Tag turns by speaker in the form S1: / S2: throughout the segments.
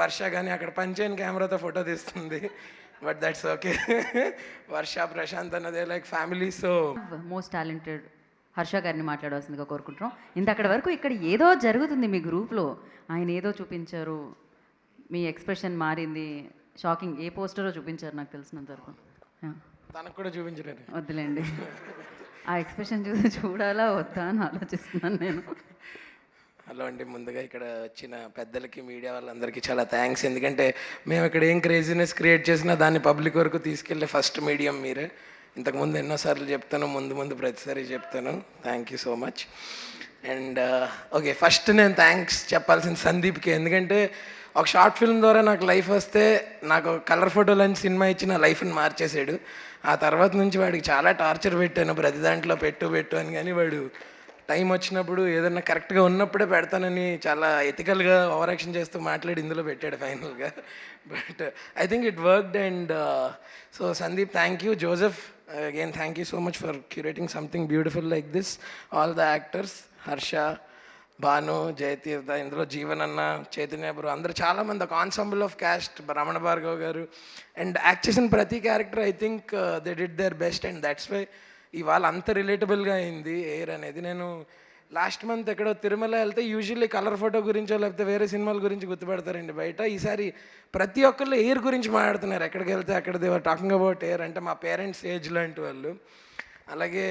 S1: వర్ష కానీ అక్కడ పంచైన కెమెరాతో ఫోటో తీస్తుంది. But that's okay. Varsha, Prashanth అన్నదే like family. So
S2: most talented Harsha గారిని మాట్లాడవలసిందిగా కోరుకుంటున్నాం. ఇంతక్కడి వరకు ఇక్కడ ఏదో జరుగుతుంది మీ గ్రూప్లో, ఆయన ఏదో చూపించారు, మీ ఎక్స్ప్రెషన్ మారింది, షాకింగ్. ఏ పోస్టరో చూపించారు నాకు తెలిసినంత వరకు.
S1: తనకు కూడా చూపించలేదు.
S2: వద్దులేండి, ఆ ఎక్స్ప్రెషన్ చూడాలా వద్దా అని ఆలోచిస్తున్నాను నేను.
S1: హలో అండి, ముందుగా ఇక్కడ వచ్చిన పెద్దలకి, మీడియా వాళ్ళందరికీ చాలా థ్యాంక్స్. ఎందుకంటే మేము ఇక్కడ ఏం క్రేజీనెస్ క్రియేట్ చేసినా దాన్ని పబ్లిక్ వరకు తీసుకెళ్ళే ఫస్ట్ మీడియం మీరే. ఇంతకుముందు ఎన్నోసార్లు చెప్తాను, ముందు ప్రతిసారి చెప్తాను. Thank you so much. And okay, first నేను థ్యాంక్స్ చెప్పాల్సిన సందీప్కి. ఎందుకంటే ఒక షార్ట్ ఫిల్మ్ ద్వారా నాకు లైఫ్ వస్తే, నాకు కలర్ ఫోటోలు అని సినిమా ఇచ్చి నా లైఫ్ని మార్చేసాడు. ఆ తర్వాత నుంచి వాడికి చాలా టార్చర్ పెట్టాను, ప్రతి దాంట్లో పెట్టు అని. కానీ వాడు టైం వచ్చినప్పుడు ఏదన్నా కరెక్ట్గా ఉన్నప్పుడే పెడతానని చాలా ఎథికల్గా ఓవర్ యాక్షన్ చేస్తూ మాట్లాడి ఇందులో పెట్టాడు ఫైనల్గా. But I think it worked. And so Sandeep, thank you. Joseph, again thank you so much for curating something beautiful like this. All the actors, Harsha, Bhanu, Jayateertha, ఇందులో జీవన్ అన్న, చైతన్య బ్రో, అందరూ చాలామంది, ఒక ensemble of cast, Ramana Bhargav గారు. అండ్ యాక్ట్ చేసిన ప్రతి character I think they did their best. And that's why ఇవాళ అంత రిలేటబుల్గా అయింది ఎయిర్ అనేది. నేను లాస్ట్ మంత్ ఎక్కడో తిరుమల వెళ్తే యూజువల్లీ కలర్ ఫోటో గురించో లేకపోతే వేరే సినిమాల గురించి గుర్తుపెడతారండి బయట. ఈసారి ప్రతి ఒక్కళ్ళు ఎయిర్ గురించి మాట్లాడుతున్నారు. ఎక్కడికి వెళ్తే అక్కడ దేవర్ టాకింగ్ అబౌట్ ఎయిర్. అంటే మా పేరెంట్స్ ఏజ్ లాంటి వాళ్ళు. అలాగే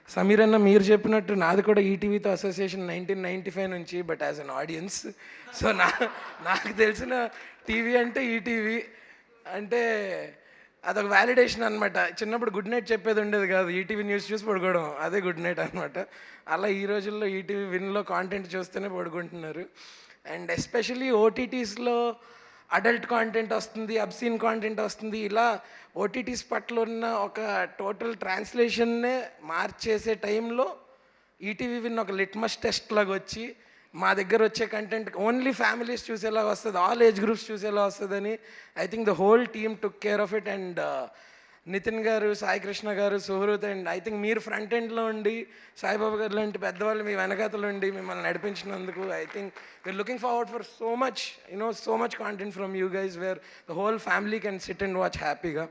S1: సమీర్ అన్న, మీరు చెప్పినట్టు నాది కూడా ఈటీవీతో అసోసియేషన్ 1995 నుంచి, but as an audience. So నాకు తెలిసిన టీవీ అంటే ఈటీవీ. అంటే అదొక వ్యాలిడేషన్ అనమాట. చిన్నప్పుడు గుడ్ నైట్ చెప్పేది ఉండేది కాదు, ఈటీవీ న్యూస్ చూసి పడుకోవడం, అదే గుడ్ నైట్ అనమాట. అలా ఈ రోజుల్లో ఈటీవీ విన్లో కాంటెంట్ చూస్తేనే పడుకుంటున్నారు. అండ్ ఎస్పెషలీ ఓటీటీస్లో అడల్ట్ కాంటెంట్ వస్తుంది, అబ్సీన్ కాంటెంట్ వస్తుంది. ఇలా ఓటీటీస్ పట్ల ఉన్న ఒక టోటల్ ట్రాన్స్లేషన్నే మార్చేసే టైంలో ఈటీవీ విన్ ఒక లిట్మస్ టెస్ట్ లాగా వచ్చి మా దగ్గర వచ్చే కంటెంట్ ఓన్లీ ఫ్యామిలీస్ చూసేలా వస్తుంది, ఆల్ ఏజ్ గ్రూప్స్ చూసేలా వస్తుందని I think the whole team took care of it. And Nitin garu, Sai Krishna garu, Suhrit, and I think మీరు ఫ్రంట్ ఎండ్లో ఉండి, సాయిబాబా గారు లాంటి పెద్దవాళ్ళు మీ వెనకాతలు ఉండి మిమ్మల్ని నడిపించినందుకు I think we are looking forward for so much, so much content from you guys where the whole family can sit and watch హ్యాపీగా.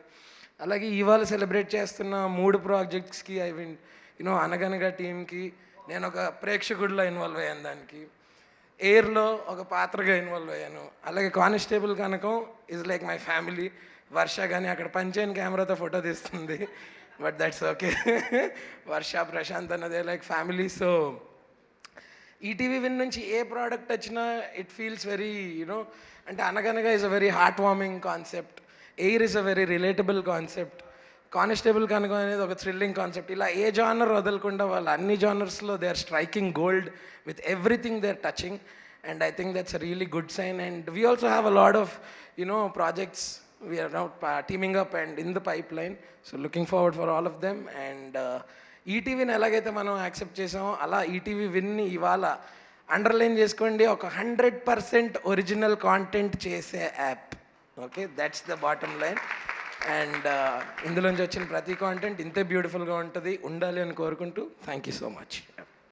S1: అలాగే ఇవాళ సెలబ్రేట్ చేస్తున్న 3 ప్రాజెక్ట్స్కి ఐ మీన్ అనగనగా టీమ్కి నేను ఒక ప్రేక్షకుడిలో ఇన్వాల్వ్ అయ్యాను. దానికి ఎయిర్లో ఒక పాత్రగా ఇన్వాల్వ్ అయ్యాను. అలాగే constable Kanakam is like my family. Varsha కానీ అక్కడ పంచైన కెమెరాతో ఫోటో తీస్తుంది. But that's okay. Varsha, Prashanth అన్నదే like family. So ETV win నుంచి ఏ ప్రోడక్ట్ వచ్చినా ఇట్ ఫీల్స్ వెరీ అంటే Anaganaga is a very heart warming concept. Air is a very relatable concept. Constable కనుక అనేది ఒక థ్రిల్లింగ్ కాన్సెప్ట్. ఇలా ఏ జానర్ వదలకుండా వాళ్ళు అన్ని జానర్స్లో they are striking gold with everything they are touching. And I think that's a really good sign. And we also have a lot of projects we are now teaming up and in the pipeline. So looking forward for all of them. And ఈటీవీని ఎలాగైతే మనం accept చేసామో అలా ETV విన్ని ఇవాళ underline చేసుకోండి, ఒక 100% original content చేసే app. Okay, that's the bottom line. And ఇందులోంచి వచ్చిన ప్రతి కాంటెంట్ ఇంతే బ్యూటిఫుల్గా ఉండాలి అని కోరుకుంటూ థ్యాంక్ యూ సో మచ్.